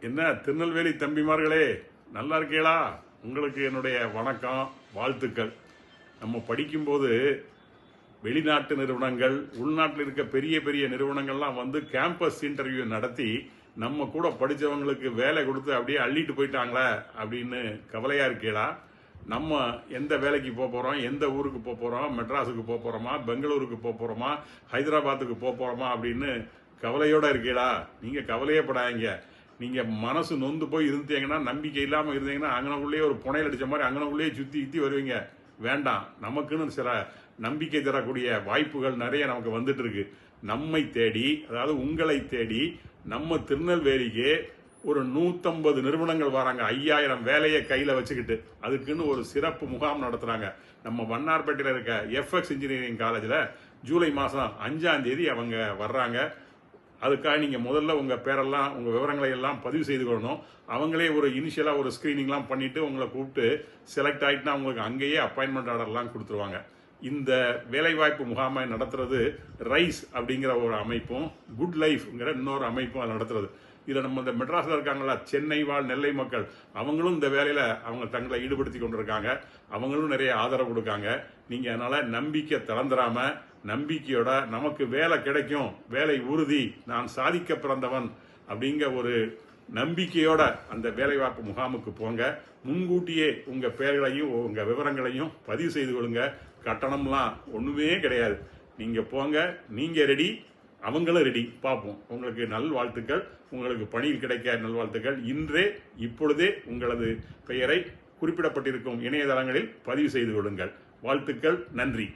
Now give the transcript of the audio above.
என்ன திருநெல்வேலி தம்பிமார்களே, நல்லா இருக்கீங்களா? உங்களுக்கு என்னுடைய வணக்கம், வாழ்த்துக்கள். நம்ம படிக்கும்போது வெளிநாட்டு நிறுவனங்கள், உள்நாட்டில் இருக்க பெரிய பெரிய நிறுவனங்கள்லாம் வந்து கேம்பஸ் இன்டர்வியூ நடத்தி நம்ம கூட படித்தவங்களுக்கு வேலை கொடுத்து அப்படியே அள்ளிட்டு போயிட்டாங்களே அப்படின்னு கவலையா இருக்கீங்களா? நம்ம எந்த வேலைக்கு போக போகிறோம், எந்த ஊருக்கு போக போகிறோம், மெட்ராஸுக்கு போக போகிறோமா, பெங்களூருக்கு போக போகிறோமா, ஹைதராபாத்துக்கு போக போகிறோமா அப்படின்னு கவலையோடு இருக்கீங்களா? நீங்கள் கவலையே படாதீங்க. நீங்கள் மனசு நொந்து போய் இருந்தீங்கன்னா, நம்பிக்கை இல்லாமல் இருந்தீங்கன்னா, அங்கனக்குள்ளேயே ஒரு புனையில் அடித்த மாதிரி அங்கனக்குள்ளேயே சுற்றி வருவீங்க. வேண்டாம், நமக்குன்னு சில நம்பிக்கை தரக்கூடிய வாய்ப்புகள் நிறைய நமக்கு வந்துட்டு இருக்கு. நம்மை தேடி, அதாவது உங்களை தேடி நம்ம திருநெல்வேலிக்கு ஒரு 150 நிறுவனங்கள் வராங்க. 5000 வேலையை கையில் வச்சுக்கிட்டு அதுக்குன்னு ஒரு சிறப்பு முகாம் நடத்துகிறாங்க. நம்ம வண்ணார்பேட்டையில் இருக்க எஃப்எக்ஸ் இன்ஜினியரிங் காலேஜில் ஜூலை மாதம் 5ஆம் தேதி அவங்க வர்றாங்க. அதுக்காக நீங்கள் முதல்ல உங்கள் பேரெல்லாம், உங்கள் விவரங்களை எல்லாம் பதிவு செய்து கொள்ளணும். அவங்களே ஒரு இனிஷியலாக ஒரு ஸ்க்ரீனிங்லாம் பண்ணிவிட்டு உங்களை கூப்பிட்டு செலக்ட் ஆகிட்டுனா அவங்களுக்கு அங்கேயே அப்பாயின்மெண்ட் ஆர்டர்லாம் கொடுத்துருவாங்க. இந்த வேலைவாய்ப்பு முகாமை நடத்துறது ரைஸ் அப்படிங்கிற ஒரு அமைப்பும், குட் லைஃப்ங்கிற இன்னொரு அமைப்பும் அதை நடத்துறது. இதில் நம்ம இந்த மெட்ராஸில் இருக்காங்களா, சென்னை வாழ் நெல்லை மக்கள், அவங்களும் இந்த வேலையில் அவங்க தங்களை ஈடுபடுத்தி கொண்டிருக்காங்க. அவங்களும் நிறைய ஆதரவு கொடுக்காங்க. நீங்கள் அதனால் நம்பிக்கை திறந்துடாமல், நம்பிக்கையோட நமக்கு வேலை கிடைக்கும், வேலை உறுதி, நான் சாதிக்க பிறந்தவன் அப்படிங்கிற ஒரு நம்பிக்கையோட அந்த வேலைவாய்ப்பு முகாமுக்கு போங்க. முன்கூட்டியே உங்கள் பெயர்களையும் உங்கள் விவரங்களையும் பதிவு செய்து கொள்ளுங்க. கட்டணம்லாம் ஒன்றுமே கிடையாது. நீங்கள் போங்க, நீங்கள் ரெடி, அவங்களும் ரெடி. பார்ப்போம். உங்களுக்கு நல்வாழ்த்துக்கள், உங்களுக்கு பணியில் கிடைக்க நல்வாழ்த்துக்கள். இப்பொழுதே உங்களது பெயரை குறிப்பிடப்பட்டிருக்கும் இணையதளங்களில் பதிவு செய்து கொள்ளுங்கள். வாழ்த்துக்கள். நன்றி.